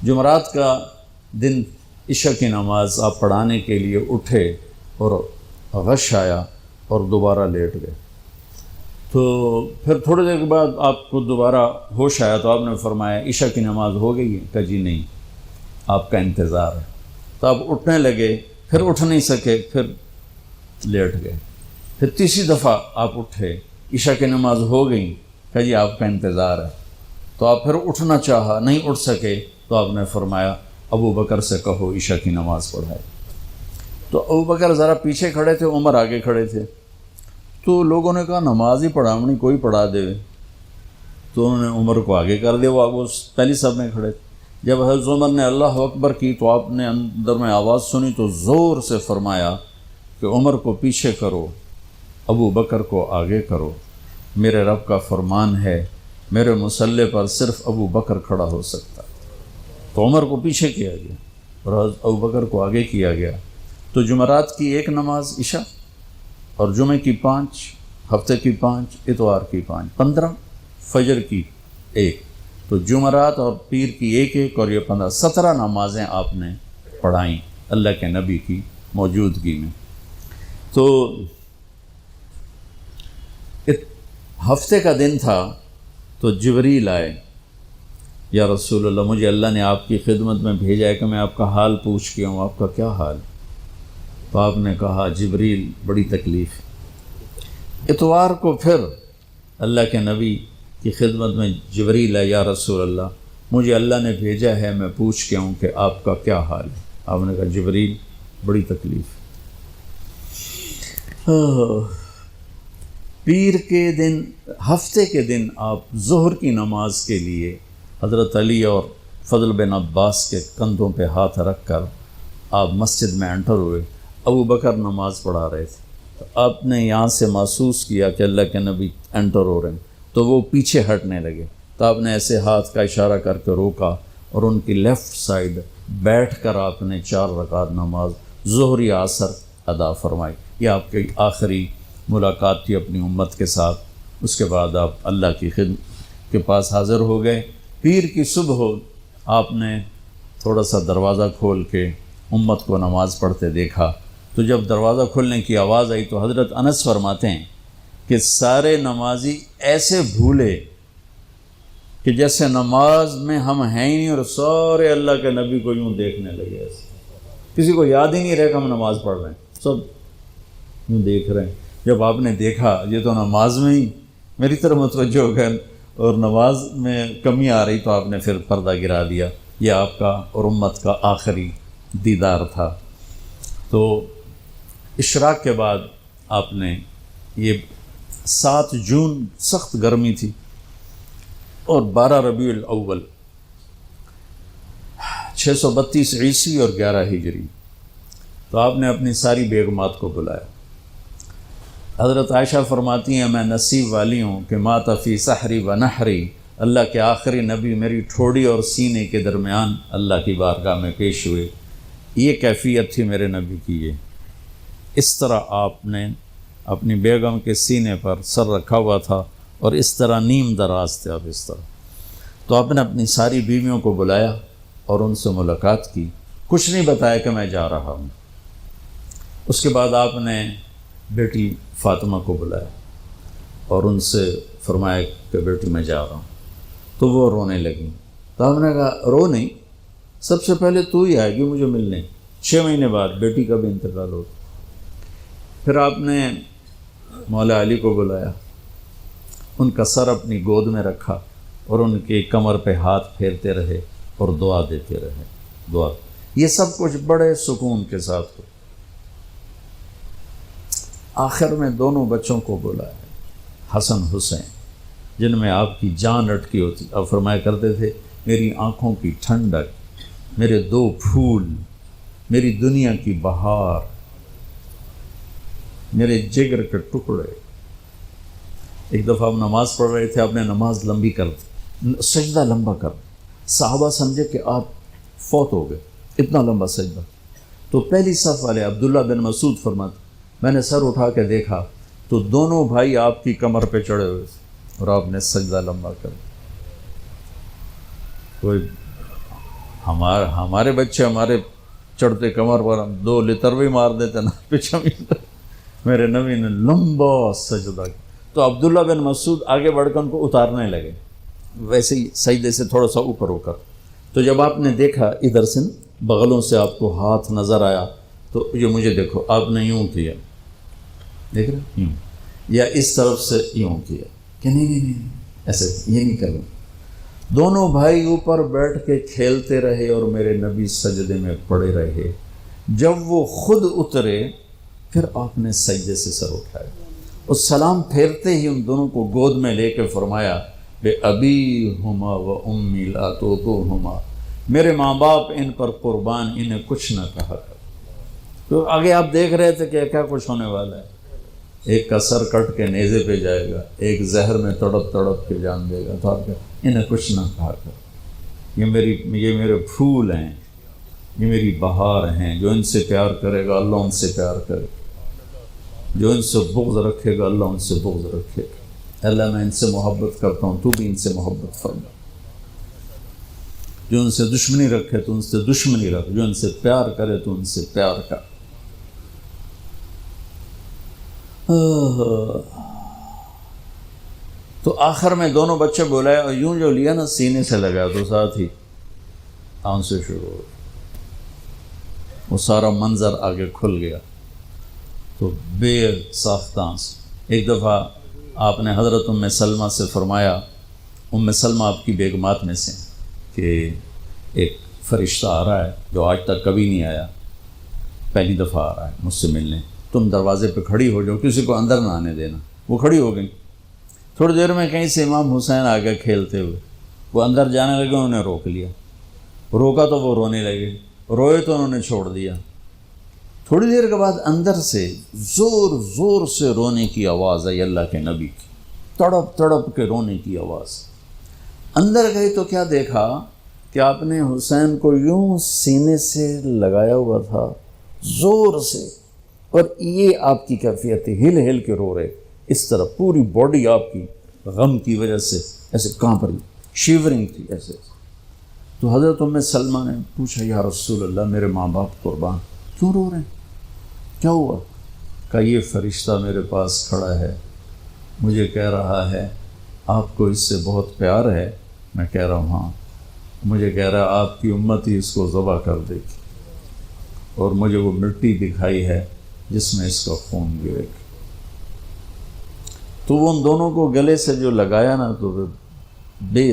جمعرات کا دن عشاء کی نماز آپ پڑھانے کے لیے اٹھے اور غش آیا اور دوبارہ لیٹ گئے، تو پھر تھوڑی دیر کے بعد آپ کو دوبارہ ہوش آیا تو آپ نے فرمایا عشاء کی نماز ہو گئی ہے؟ کہا جی نہیں، آپ کا انتظار ہے۔ تو آپ اٹھنے لگے، پھر اٹھ نہیں سکے، پھر لیٹ گئے، پھر تیسری دفعہ آپ اٹھے، عشاء کی نماز ہو گئی، کہا جی آپ کا انتظار ہے۔ تو آپ پھر اٹھنا چاہا، نہیں اٹھ سکے، تو آپ نے فرمایا ابو بکر سے کہو عشاء کی نماز پڑھائے۔ تو ابو بکر ذرا پیچھے کھڑے تھے، عمر آگے کھڑے تھے، تو لوگوں نے کہا نماز ہی پڑھاونی، کوئی پڑھا دے، تو انہوں نے عمر کو آگے کر دیا، وہ پہلی صف میں کھڑے تھے۔ جب حضرت عمر نے اللہ اکبر کی تو آپ نے اندر میں آواز سنی تو زور سے فرمایا کہ عمر کو پیچھے کرو، ابو بکر کو آگے کرو، میرے رب کا فرمان ہے میرے مصلی پر صرف ابو بکر کھڑا ہو سکتا۔ تو عمر کو پیچھے کیا گیا اور ابو بکر کو آگے کیا گیا۔ تو جمعرات کی ایک نماز عشاء، اور جمعہ کی 5، ہفتے کی 5، اتوار کی 5، 15، فجر کی 1، تو جمعرات اور پیر کی ایک اور یہ 15، 17 نمازیں آپ نے پڑھائیں اللہ کے نبی کی موجودگی میں۔ تو ہفتے کا دن تھا تو جبریل آئے، یا رسول اللہ مجھے اللہ نے آپ کی خدمت میں بھیجا ہے کہ میں آپ کا حال پوچھ کے ہوں، آپ کا کیا حال؟ تو آپ نے کہا جبریل بڑی تکلیف۔ اتوار کو پھر اللہ کے نبی کی خدمت میں جبریل ہے، یا رسول اللہ مجھے اللہ نے بھیجا ہے میں پوچھ کے ہوں کہ آپ کا کیا حال ہے؟ آپ نے کہا جبریل بڑی تکلیف۔ پیر کے دن، ہفتے کے دن آپ ظہر کی نماز کے لیے حضرت علی اور فضل بن عباس کے کندھوں پہ ہاتھ رکھ کر آپ مسجد میں انٹر ہوئے، ابو بکر نماز پڑھا رہے تھے، تو آپ نے یہاں سے محسوس کیا کہ اللہ کے نبی انٹر ہو رہے ہیں، تو وہ پیچھے ہٹنے لگے، تو آپ نے ایسے ہاتھ کا اشارہ کر کے روکا اور ان کی لیفٹ سائڈ بیٹھ کر آپ نے 4 رکعت نماز ظہر یا عصر ادا فرمائی۔ یہ آپ کی آخری ملاقات تھی اپنی امت کے ساتھ۔ اس کے بعد آپ اللہ کی خدمت کے پاس حاضر ہو گئے۔ پیر کی صبح آپ نے تھوڑا سا دروازہ کھول کے امت کو نماز پڑھتے دیکھا، تو جب دروازہ کھولنے کی آواز آئی تو حضرت انس فرماتے ہیں کہ سارے نمازی ایسے بھولے کہ جیسے نماز میں ہم ہیں ہی نہیں، اور سارے اللہ کے نبی کو یوں دیکھنے لگے، ایسے کسی کو یاد ہی نہیں رہے کہ ہم نماز پڑھ رہے ہیں، سب یوں دیکھ رہے ہیں۔ جب آپ نے دیکھا یہ تو نماز میں ہی میری طرف متوجہ ہو گئے اور نماز میں کمی آ رہی، تو آپ نے پھر پردہ گرا دیا۔ یہ آپ کا اور امت کا آخری دیدار تھا۔ تو اشراق کے بعد آپ نے یہ 7 جون سخت گرمی تھی اور 12 ربیع الاول 632 عیسوی اور 11 ہجری، تو آپ نے اپنی ساری بیگمات کو بلایا۔ حضرت عائشہ فرماتی ہیں میں نصیب والی ہوں کہ مات فی سحری و نحری، اللہ کے آخری نبی میری ٹھوڑی اور سینے کے درمیان اللہ کی بارگاہ میں پیش ہوئے۔ یہ کیفیت تھی میرے نبی کی، یہ اس طرح آپ نے اپنی بیگم کے سینے پر سر رکھا ہوا تھا اور اس طرح نیم دراز تھے آپ اس طرح۔ تو آپ نے اپنی ساری بیویوں کو بلایا اور ان سے ملاقات کی، کچھ نہیں بتایا کہ میں جا رہا ہوں۔ اس کے بعد آپ نے بیٹی فاطمہ کو بلایا اور ان سے فرمایا کہ بیٹی میں جا رہا ہوں، تو وہ رونے لگیں۔ تو ہم نے کہا رو نہیں، سب سے پہلے تو ہی آئے گی مجھے ملنے۔ 6 مہینے بعد بیٹی کا بھی انتقال ہو۔ پھر آپ نے مولا علی کو بلایا، ان کا سر اپنی گود میں رکھا اور ان کی کمر پہ ہاتھ پھیرتے رہے اور دعا دیتے رہے، دعا۔ یہ سب کچھ بڑے سکون کے ساتھ ہو۔ آخر میں دونوں بچوں کو بلایا، حسن حسین، جن میں آپ کی جان اٹکی ہوتی۔ آپ فرمایا کرتے تھے میری آنکھوں کی ٹھنڈک، میرے 2 پھول، میری دنیا کی بہار، میرے جگر کے ٹکڑے۔ ایک دفعہ آپ نماز پڑھ رہے تھے، آپ نے نماز لمبی کر دی، سجدہ لمبا کر دی، صحابہ سمجھے کہ آپ فوت ہو گئے، اتنا لمبا سجدہ۔ تو پہلی صف والے عبداللہ بن مسعود فرماتے میں نے سر اٹھا کے دیکھا تو دونوں بھائی آپ کی کمر پہ چڑھے ہوئے تھے اور آپ نے سجدہ لمبا کر دیا۔ کوئی ہمارے بچے ہمارے چڑھتے کمر پر ہم 2 لتر بھی مار دیتے نا پیچھے. میرے نبی نے لمبا سجدہ کیا. تو عبداللہ بن مسعود آگے بڑھ کر ان کو اتارنے لگے، ویسے ہی سجدے سے تھوڑا سا اوپر ہو کر. تو جب آپ نے دیکھا ادھر سے بغلوں سے آپ کو ہاتھ نظر آیا تو یہ مجھے دیکھو، آپ نے یوں کیا، دیکھ رہے یوں، یا اس طرف سے یوں کیا کہ نہیں ایسے یہ نہیں کرنا. دونوں بھائی اوپر بیٹھ کے کھیلتے رہے اور میرے نبی سجدے میں پڑے رہے. جب وہ خود اترے پھر آپ نے سجدے سے سر اٹھایا اور سلام پھیرتے ہی ان دونوں کو گود میں لے کے فرمایا بے ابی ہما و امی لا توہما، میرے ماں باپ ان پر قربان، انہیں کچھ نہ کہا کر. تو آگے آپ دیکھ رہے تھے کہ کیا کچھ ہونے والا ہے. ایک کا سر کٹ کے نیزے پہ جائے گا، ایک زہر میں تڑپ تڑپ کے جان دے گا. تو آپ انہیں کچھ نہ کہا کر، یہ میرے پھول ہیں، یہ میری بہار ہیں. جو ان سے پیار کرے گا اللہ ان سے پیار کرے گا، جو ان سے بغض رکھے گا اللہ ان سے بغض رکھے گا. اللہ میں ان سے محبت کرتا ہوں، تو بھی ان سے محبت فرما. جو ان سے دشمنی رکھے تو ان سے دشمنی رکھ، جو ان سے پیار کرے تو ان سے پیار کر. تو آخر میں دونوں بچے بولائے اور یوں جو لیا نا سینے سے لگا تو ساتھ ہی آنسو شروع ہو. وہ سارا منظر آگے کھل گیا تو بے ساختہ آنسو. ایک دفعہ آپ نے حضرت ام سلمہ سے فرمایا، ام سلمہ آپ کی بیگمات میں سے، کہ ایک فرشتہ آ رہا ہے جو آج تک کبھی نہیں آیا، پہلی دفعہ آ رہا ہے مجھ سے ملنے، تم دروازے پہ کھڑی ہو جاؤ، کسی کو اندر نہ آنے دینا. وہ کھڑی ہو گئی. تھوڑی دیر میں کہیں سے امام حسین آ گئے کھیلتے ہوئے، وہ اندر جانے لگے، انہوں نے روک لیا. روکا تو وہ رونے لگے، روئے تو انہوں نے چھوڑ دیا. تھوڑی دیر کے بعد اندر سے زور زور سے رونے کی آواز آئی اللہ کے نبی کی، تڑپ تڑپ کے رونے کی آواز. اندر گئی تو کیا دیکھا کہ آپ نے حسین کو یوں سینے سے لگایا ہوا تھا زور سے، اور یہ آپ کی کیفیت تھی، ہل ہل کے رو رہے اس طرح، پوری باڈی آپ کی غم کی وجہ سے ایسے کانپ رہی، شیورنگ تھی ایسے. تو حضرت ام سلمہ نے پوچھا یا رسول اللہ میرے ماں باپ قربان، کیوں رو رہے ہیں، کیا ہوا؟ کہا یہ فرشتہ میرے پاس کھڑا ہے، مجھے کہہ رہا ہے آپ کو اس سے بہت پیار ہے. میں کہہ رہا ہوں ہاں. مجھے کہہ رہا ہے آپ کی امت ہی اس کو ذبح کر دے گی، اور مجھے وہ مٹی دکھائی ہے جس میں اس کا خون گرے گا. تو وہ ان دونوں کو گلے سے جو لگایا نا تو بے